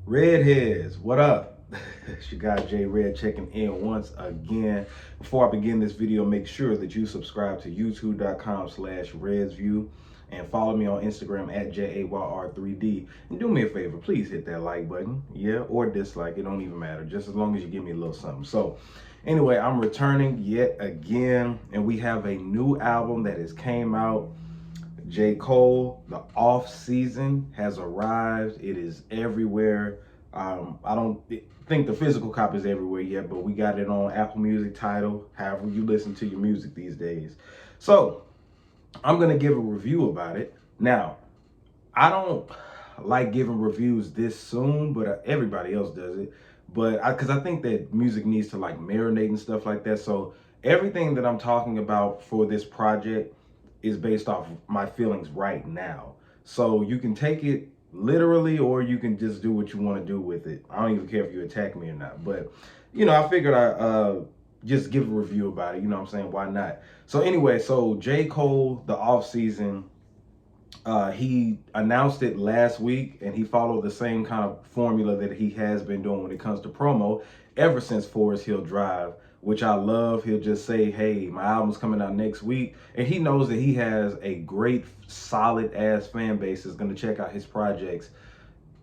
Redheads, what up? It's your guy J Red checking in once again. Before I begin this video, make sure that you subscribe to youtube.com/RedsView and follow me on Instagram at JAYR3D. And do me a favor, please hit that like button, yeah, or dislike, it don't even matter, just as long as you give me a little something. So anyway, I'm returning yet again, and we have a new album that has came out. J. Cole, the off season has arrived. It is everywhere. I don't think the physical copy is everywhere yet, but we got it on Apple Music, Tidal, however you listen to your music these days. So I'm gonna give a review about it. Now, I don't like giving reviews this soon, but everybody else does it. But because I think that music needs to like marinate and stuff like that. So everything that I'm talking about for this project is based off my feelings right now. So you can take it literally, or you can just do what you want to do with it. I don't even care if you attack me or not. But I figured I just give a review about it. You know what I'm saying? Why not? So anyway, so J. Cole, the off season, he announced it last week, and he followed the same kind of formula that he has been doing when it comes to promo ever since Forest Hill Drive, which I love. He'll just say, hey, my album's coming out next week. And he knows that he has a great, solid ass fan base that's going to check out his projects.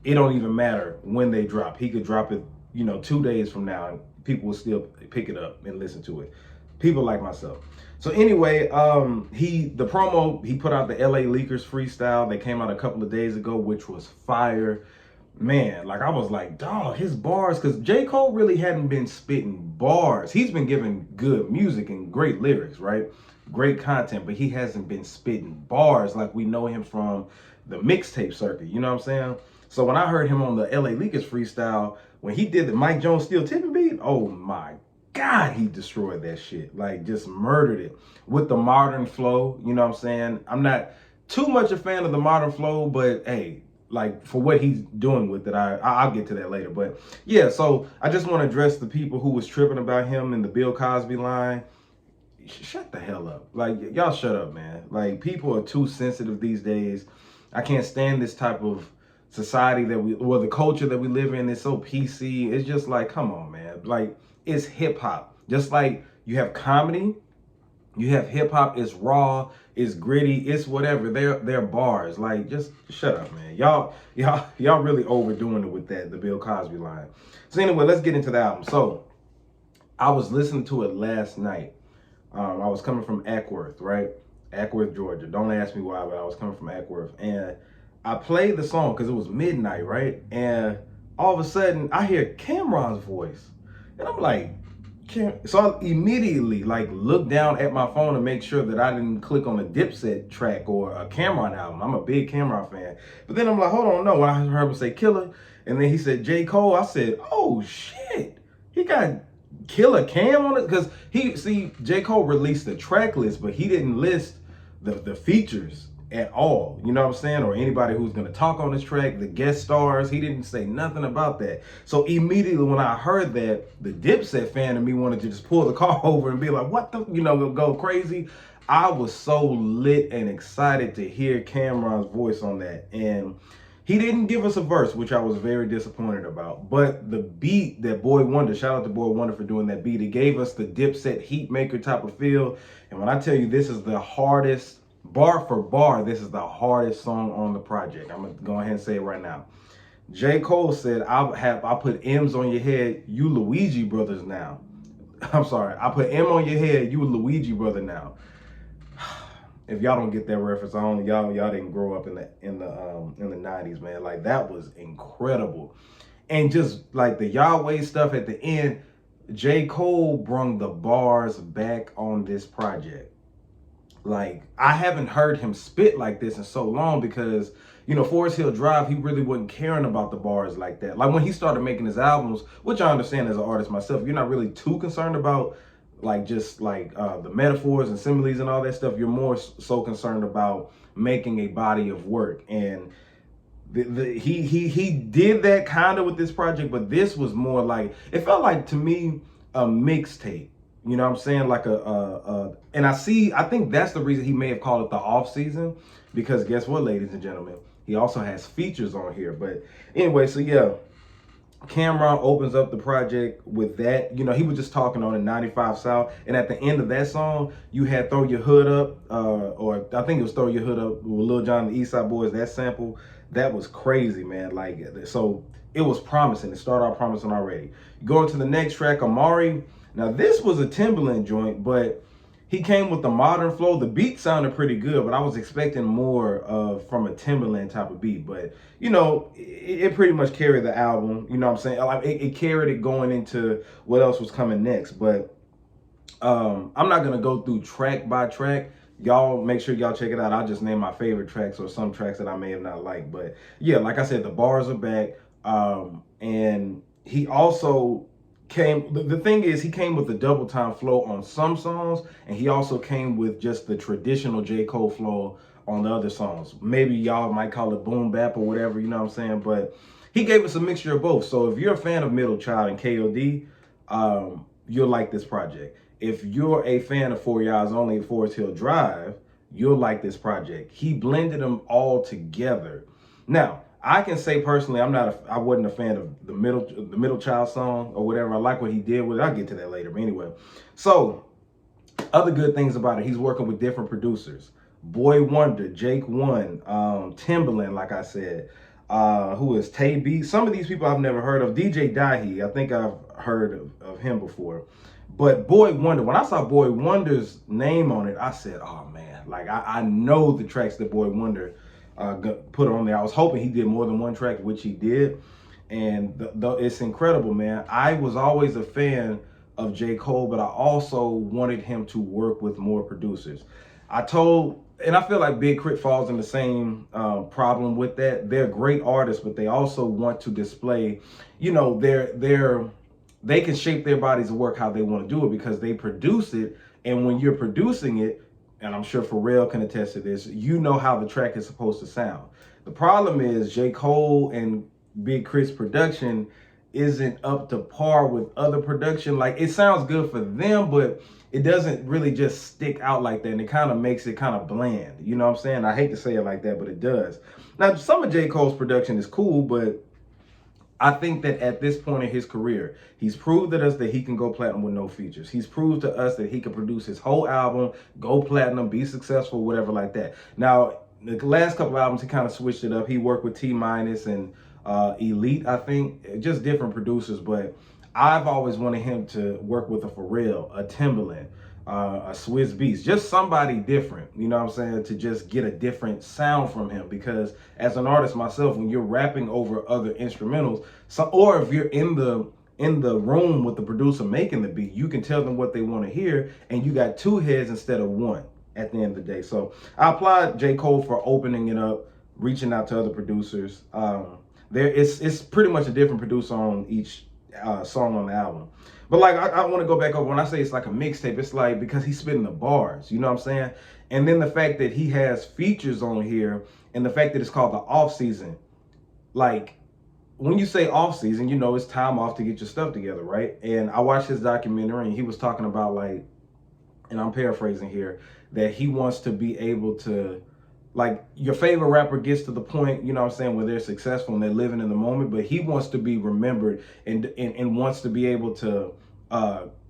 It don't even matter when they drop. He could drop it, 2 days from now, and people will still pick it up and listen to it. People like myself. So anyway, the promo, he put out the LA Leakers freestyle. They came out a couple of days ago, which was fire. Man, like I was like, dog, his bars, because J. Cole really hadn't been spitting bars. He's been giving good music and great lyrics, right? Great content, but he hasn't been spitting bars like we know him from the mixtape circuit, you know what I'm saying? So when I heard him on the LA Leakers freestyle, when he did the Mike Jones Steel Tipping beat, oh my God, he destroyed that shit. Like, just murdered it with the modern flow, you know what I'm saying? I'm not too much a fan of the modern flow, but hey, like for what he's doing with it, I'll get to that later. But yeah, so I just want to address the people who was tripping about him in the Bill Cosby line. Shut the hell up. Like, y'all shut up, man. Like, people are too sensitive these days. I can't stand this type of society the culture that we live in is so PC. It's just like, come on, man. Like, it's hip hop. Just like you have comedy, you have hip hop. It's raw, it's gritty, it's whatever. They're bars. Like, just shut up, man. Y'all really overdoing it with the Bill Cosby line. So anyway, let's get into the album. So I was listening to it last night. I was coming from Ackworth, right? Ackworth, Georgia. Don't ask me why, but I was coming from Ackworth, and I played the song because it was midnight, right? And all of a sudden, I hear Cameron's voice, and I'm like, so I immediately like look down at my phone to make sure that I didn't click on a Dipset track or a Cameron album. I'm a big Cameron fan, but then I'm like, hold on, no. When I heard him say Killer, and then he said J. Cole, I said, oh shit, he got Killer Cam on it, because J. Cole released the track list, but he didn't list the features at all, you know what I'm saying, or anybody who's gonna talk on this track, the guest stars. He didn't say nothing about that. So immediately when I heard that, the Dipset fan in me wanted to just pull the car over and be like, what the, go crazy. I was so lit and excited to hear Cameron's voice on that, and he didn't give us a verse, which I was very disappointed about. But the beat that Boy Wonder, shout out to Boy Wonder for doing that beat, it gave us the Dipset Heatmaker type of feel. And when I tell you this is the hardest, bar for bar, this is the hardest song on the project. I'm gonna go ahead and say it right now. J. Cole said, I put M's on your head, you Luigi brothers now. I'm sorry, I put M on your head, you Luigi brother now. If y'all don't get that reference, y'all didn't grow up in the 90s, man. Like, that was incredible. And just like the Yahweh stuff at the end, J. Cole brung the bars back on this project. Like, I haven't heard him spit like this in so long, because Forest Hill Drive, he really wasn't caring about the bars like that. Like, when he started making his albums, which I understand as an artist myself, you're not really too concerned about the metaphors and similes and all that stuff. You're more so concerned about making a body of work. And he did that kind of with this project, but this was more like, it felt like to me a mixtape. You know what I'm saying? Like and I think that's the reason he may have called it the off season, because guess what, ladies and gentlemen, he also has features on here. But anyway, so yeah, Cameron opens up the project with that. You know, he was just talking on a 95 South, and at the end of that song, you had "Throw Your Hood Up," or I think it was "Throw Your Hood Up" with Lil Jon and the East Side Boys. That sample, that was crazy, man. Like, so it was promising. It started out promising already. Going to the next track, Amari. Now this was a Timbaland joint, but he came with the modern flow. The beat sounded pretty good, but I was expecting more from a Timbaland type of beat. But you know, it pretty much carried the album. You know what I'm saying? Like it carried it going into what else was coming next. But I'm not gonna go through track by track. Y'all make sure y'all check it out. I'll just name my favorite tracks or some tracks that I may have not liked. But yeah, like I said, the bars are back. And he also came, the thing is, he came with the double time flow on some songs, and he also came with just the traditional J. Cole flow on the other songs. Maybe y'all might call it boom bap or whatever, you know what I'm saying? But he gave us a mixture of both. So if you're a fan of Middle Child and KOD, you'll like this project. If you're a fan of 4 Yards Only and Forest Hill Drive, you'll like this project. He blended them all together. Now, I can say personally, I wasn't a fan of the middle child song or whatever. I like what he did with it. I'll get to that later. But anyway, so other good things about it, he's working with different producers. Boy Wonder, Jake One, Timbaland, like I said, who is Tay B. Some of these people I've never heard of. DJ Dahi, I think I've heard of him before. But Boy Wonder, when I saw Boy Wonder's name on it, I said, oh man, like I know the tracks that Boy Wonder put on there. I was hoping he did more than one track, which he did. And it's incredible, man. I was always a fan of J. Cole, but I also wanted him to work with more producers. And I feel like Big Crit falls in the same problem with that. They're great artists, but they also want to display, you know, they can shape their bodies of work how they want to do it because they produce it. And when you're producing it, and I'm sure Pharrell can attest to this, you know how the track is supposed to sound. The problem is J. Cole and Big Crit's production isn't up to par with other production. Like, it sounds good for them, but it doesn't really just stick out like that, and it kind of makes it kind of bland. You know what I'm saying? I hate to say it like that, but it does. Now, some of J. Cole's production is cool, but I think that at this point in his career, he's proved to us that he can go platinum with no features. He's proved to us that he can produce his whole album, go platinum, be successful, whatever like that. Now, the last couple albums, he kind of switched it up. He worked with T-Minus and Elite, I think, just different producers. But I've always wanted him to work with a Pharrell, a Timbaland, a Swizz Beatz, just somebody different, you know what I'm saying, to just get a different sound from him. Because as an artist myself, when you're rapping over other instrumentals, or if you're in the room with the producer making the beat, you can tell them what they want to hear, and you got two heads instead of one at the end of the day. So I applaud J. Cole for opening it up, reaching out to other producers. It's pretty much a different producer on each song on the album. But like, I want to go back over, when I say it's like a mixtape, it's like because he's spitting the bars, you know what I'm saying? And then the fact that he has features on here, and the fact that it's called the off season. Like, when you say off season, you know, it's time off to get your stuff together, right? And I watched his documentary, and he was talking about, like, and I'm paraphrasing here, that he wants to be able to, like, your favorite rapper gets to the point, you know what I'm saying, where they're successful and they're living in the moment, but he wants to be remembered and wants to be able to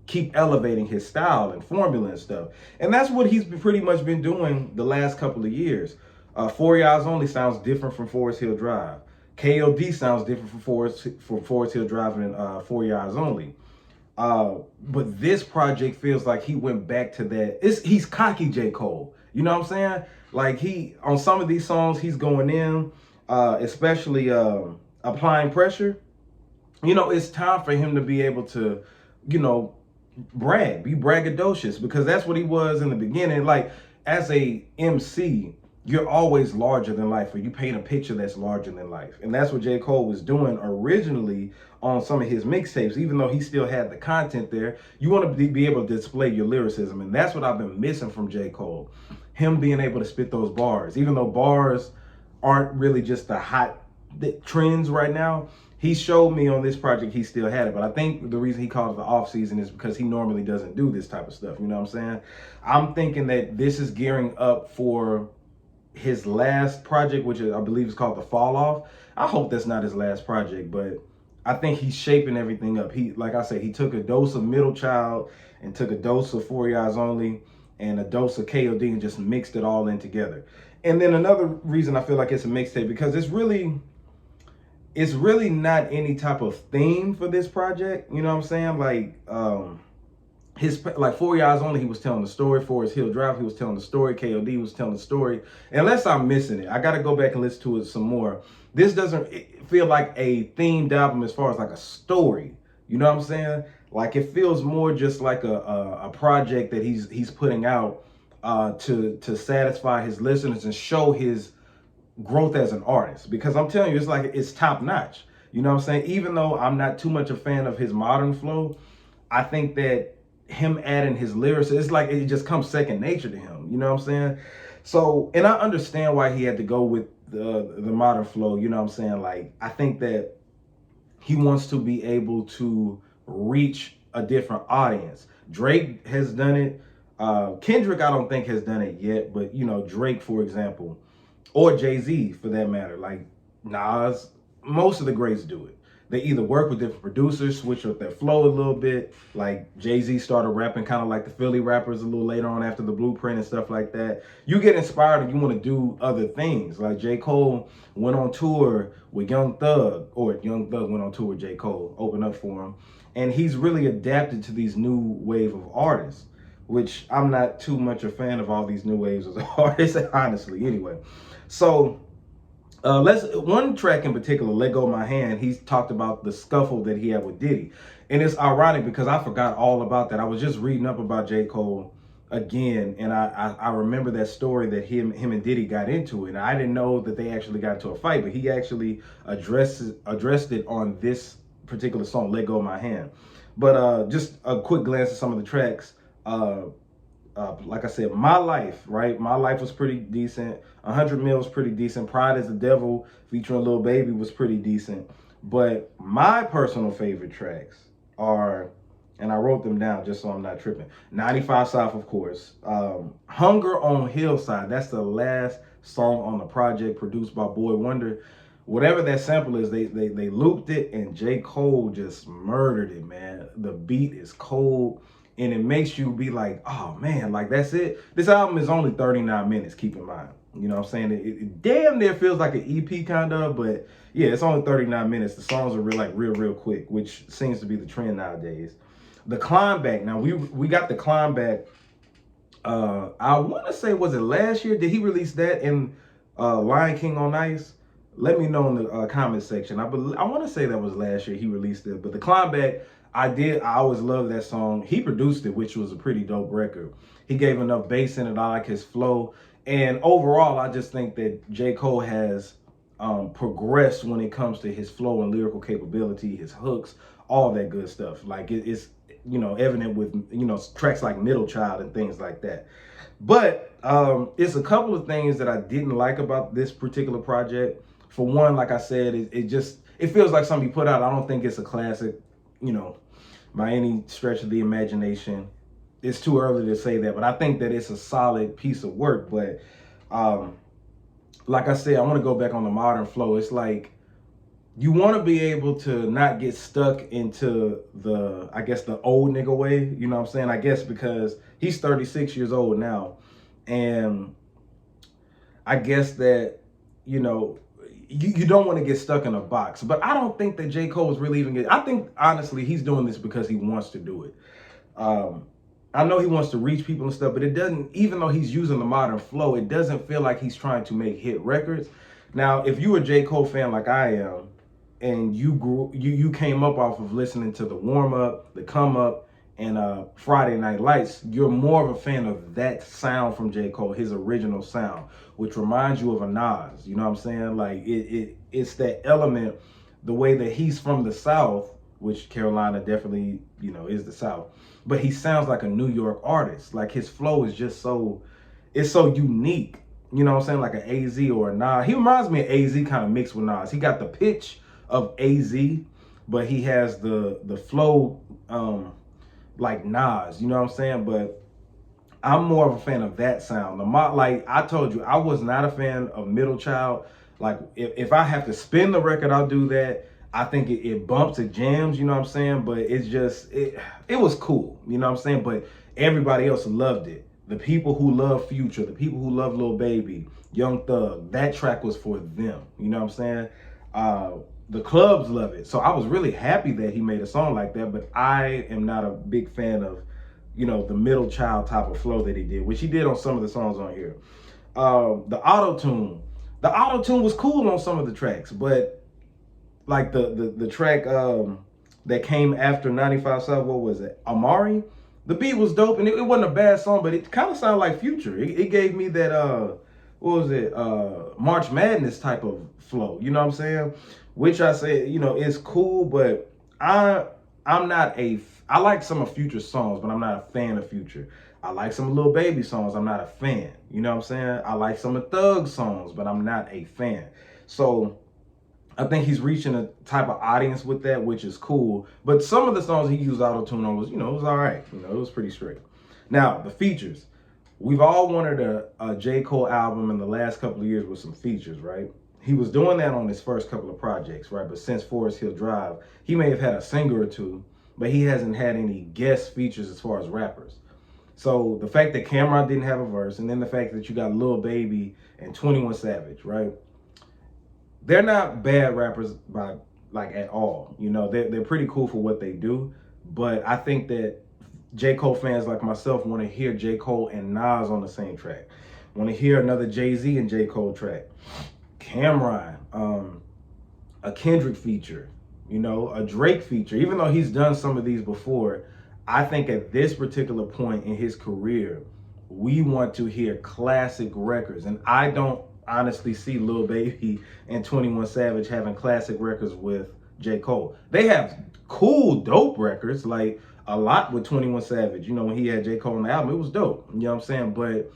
keep elevating his style and formula and stuff. And that's what he's pretty much been doing the last couple of years. 4 Yards Only sounds different from Forest Hill Drive. KOD sounds different from Forest Hill Drive and 4 Yards Only. But this project feels like he went back to that. He's cocky J. Cole. You know what I'm saying? Like, on some of these songs, he's going in, especially Applying Pressure. You know, it's time for him to be able to, you know, be braggadocious, because that's what he was in the beginning. Like, as a MC, you're always larger than life, or you paint a picture that's larger than life. And that's what J. Cole was doing originally on some of his mixtapes. Even though he still had the content there, you want to be able to display your lyricism. And that's what I've been missing from J. Cole. Him being able to spit those bars. Even though bars aren't really just the hot trends right now, he showed me on this project he still had it. But I think the reason he called it the off season is because he normally doesn't do this type of stuff. You know what I'm saying? I'm thinking that this is gearing up for his last project, which I believe is called The Fall Off. I hope that's not his last project, but I think he's shaping everything up. He, like I said, he took a dose of Middle Child and took a dose of 4 Eyes Only and a dose of KOD and just mixed it all in together. And then another reason I feel like it's a mixtape, because it's really not any type of theme for this project. You know what I'm saying? Like his, like 4 Eyes Only, he was telling the story. Forest Hill Drive, he was telling the story. KOD was telling the story. Unless I'm missing it, I got to go back and listen to it some more. This doesn't feel like a themed album as far as like a story. You know what I'm saying? Like it feels more just like a project that he's putting out to satisfy his listeners and show his growth as an artist. Because I'm telling you, it's like it's top notch. You know what I'm saying? Even though I'm not too much a fan of his modern flow, I think that him adding his lyrics, it's like it just comes second nature to him. You know what I'm saying? So, and I understand why he had to go with the modern flow. You know what I'm saying? Like, I think that he wants to be able to reach a different audience. Drake has done it. Kendrick, I don't think has done it yet, but you know, Drake, for example, or Jay-Z for that matter, like Nas, most of the greats do it. They either work with different producers, switch up their flow a little bit. Like Jay-Z started rapping kind of like the Philly rappers a little later on after the Blueprint and stuff like that. You get inspired and you want to do other things. Like J. Cole went on tour with Young Thug, or Young Thug went on tour with J. Cole, opened up for him. And he's really adapted to these new wave of artists, which I'm not too much a fan of all these new waves as artists, honestly, anyway. So let's one track in particular, Let Go of My Hand, he's talked about the scuffle that he had with Diddy. And it's ironic because I forgot all about that. I was just reading up about J. Cole again, and I remember that story that him and Diddy got into it. And I didn't know that they actually got into a fight, but he actually addressed it on this particular song, Let Go of My Hand. But just a quick glance at some of the tracks. Like I said, My Life, right? My Life was pretty decent. 100 Mil was pretty decent. Pride is the Devil featuring Lil Baby was pretty decent. But my personal favorite tracks are, and I wrote them down just so I'm not tripping, 95 South, of course. Hunger on Hillside, that's the last song on the project produced by Boy Wonder. Whatever that sample is, they looped it and J. Cole just murdered it, man. The beat is cold. And it makes you be like, oh man, like that's it. This album is only 39 minutes, keep in mind. You know what I'm saying? It damn near feels like an EP kind of, but yeah, it's only 39 minutes. The songs are real quick, which seems to be the trend nowadays. The Climb Back. Now we got the Climb Back. I want to say, was it last year? Did he release that in Lion King on Ice? Let me know in the comment section. I want to say that was last year he released it, but the Climb Back, I always loved that song. He produced it, which was a pretty dope record. He gave enough bass in it. I like his flow. And overall, I just think that J. Cole has progressed when it comes to his flow and lyrical capability, his hooks, all that good stuff. Like it's, you know, evident with, you know, tracks like Middle Child and things like that. But it's a couple of things that I didn't like about this particular project. For one, like I said, it feels like something you put out. I don't think it's a classic, you know, by any stretch of the imagination. It's too early to say that, but I think that it's a solid piece of work. But like I said, I want to go back on the modern flow. It's like you want to be able to not get stuck into the, I guess, the old nigga way. You know what I'm saying? I guess because he's 36 years old now. And I guess that, you know, you don't want to get stuck in a box. But I don't think that J. Cole is really even I think, honestly, he's doing this because he wants to do it. I know he wants to reach people and stuff, but it doesn't, even though he's using the modern flow, it doesn't feel like he's trying to make hit records. Now, if you were a J. Cole fan like I am, and you came up off of listening to the Warm Up, the Come Up, and Friday Night Lights, you're more of a fan of that sound from J. Cole, his original sound, which reminds you of a Nas. You know what I'm saying? Like it's that element, the way that he's from the South, which Carolina definitely, you know, is the South, but he sounds like a New York artist. Like his flow is just it's so unique. You know what I'm saying? Like an AZ or a Nas. He reminds me of AZ kind of mixed with Nas. He got the pitch of AZ, but he has the flow like Nas, you know what I'm saying? But I'm more of a fan of that sound. Like I told you, I was not a fan of Middle Child. Like if I have to spin the record, I'll do that. I think it bumps, it jams, you know what I'm saying? But it's just, it was cool, you know what I'm saying? But everybody else loved it. The people who love Future, the people who love Lil Baby, Young Thug, that track was for them, you know what I'm saying? The clubs love it. So I was really happy that he made a song like that, but I am not a big fan of, you know, the middle child type of flow that he did, which he did on some of the songs on here. The auto tune was cool on some of the tracks, but like the track that came after 95 South, what was it? Amari? The beat was dope, and it wasn't a bad song, but it kind of sounded like Future. It gave me that what was it? March Madness type of flow. You know what I'm saying? Which I say, you know, is cool, but I'm not I like some of Future's songs, but I'm not a fan of Future. I like some Lil Baby songs. I'm not a fan. You know what I'm saying? I like some of Thug's songs, but I'm not a fan. So I think he's reaching a type of audience with that, which is cool. But some of the songs he used auto-tune on was, you know, it was all right. You know, it was pretty straight. Now, the features. We've all wanted a J. Cole album in the last couple of years with some features, right? He was doing that on his first couple of projects, right? But since Forest Hill Drive, he may have had a singer or two, but he hasn't had any guest features as far as rappers. So the fact that Cameron didn't have a verse, and then the fact that you got Lil Baby and 21 Savage, right? They're not bad rappers by like at all. You know, they're pretty cool for what they do. But I think that J. Cole fans like myself want to hear J. Cole and Nas on the same track. Want to hear another Jay-Z and J. Cole track. Cameron, a Kendrick feature, you know, a Drake feature. Even though he's done some of these before, I think at this particular point in his career, we want to hear classic records. And I don't honestly see Lil Baby and 21 Savage having classic records with J. Cole. They have cool, dope records, like a lot with 21 Savage. You know, when he had J. Cole on the album, it was dope. You know what I'm saying? But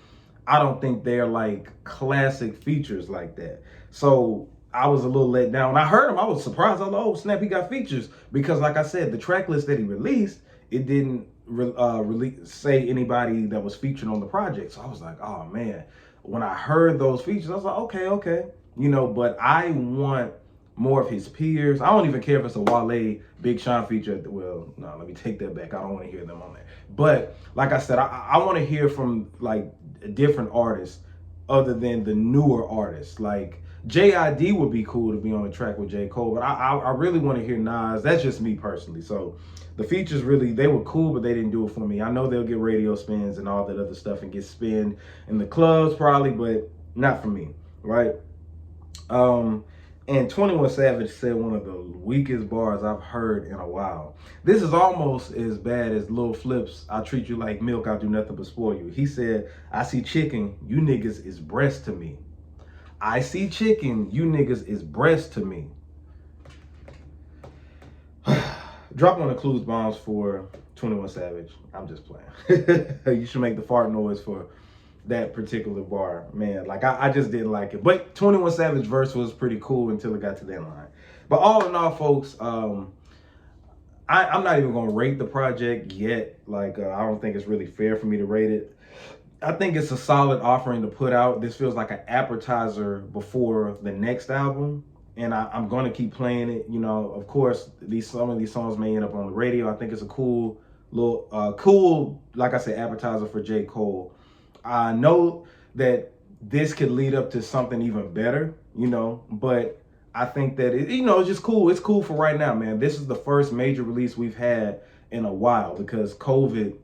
I don't think they're like classic features like that. So I was a little let down. When I heard him, I was surprised. I was like, oh, snap, he got features. Because like I said, the track list that he released, it didn't really say anybody that was featured on the project. So I was like, oh, man. When I heard those features, I was like, okay. You know, but I want more of his peers. I don't even care if it's a Wale Big Sean feature. Well, no, let me take that back. I don't want to hear them on there. But like I said, I want to hear from like different artists other than the newer artists. Like J.I.D. would be cool to be on the track with J. Cole, but I really want to hear Nas. That's just me personally. So the features really, they were cool, but they didn't do it for me. I know they'll get radio spins and all that other stuff and get spin in the clubs probably, but not for me, right? And 21 Savage said one of the weakest bars I've heard in a while. This is almost as bad as Lil Flip's "I treat you like milk, I'll do nothing but spoil you." He said, "I see chicken, you niggas is breast to me. I see chicken, you niggas is breast to me." Drop one of Clues bombs for 21 Savage. I'm just playing. You should make the fart noise for that particular bar. Man, like I just didn't like it. But 21 Savage verse was pretty cool until it got to that line. But all in all, folks, I'm not even going to rate the project yet. Like, I don't think it's really fair for me to rate it. I think it's a solid offering to put out. This feels like an appetizer before the next album. And I'm going to keep playing it. You know, of course, some of these songs may end up on the radio. I think it's a cool little, like I said, appetizer for J. Cole. I know that this could lead up to something even better, you know, but I think that, it's just cool. It's cool for right now, man. This is the first major release we've had in a while because COVID,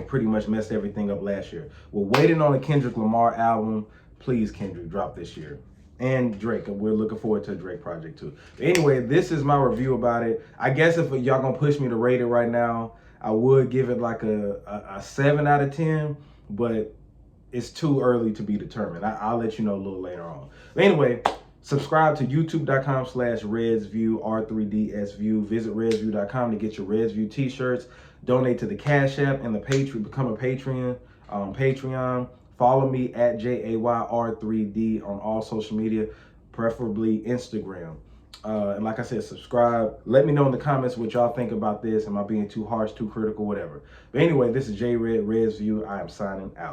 pretty much messed everything up last year. We're waiting on a Kendrick Lamar album. Please, Kendrick, drop this year. And Drake, and we're looking forward to a Drake project too. But anyway, this is my review about it. I guess if y'all gonna push me to rate it right now, I would give it like a 7 out of 10, but it's too early to be determined. I'll let you know a little later on. But anyway, subscribe to youtube.com/RedsView, R3D's Visit RedsView.com to get your RedsView t-shirts. Donate to the Cash App and the Patreon. Become a Patreon on Patreon. Follow me at JAYR3D on all social media, preferably Instagram. And like I said, subscribe. Let me know in the comments what y'all think about this. Am I being too harsh, too critical, whatever. But anyway, this is J Red, Reds View. I am signing out.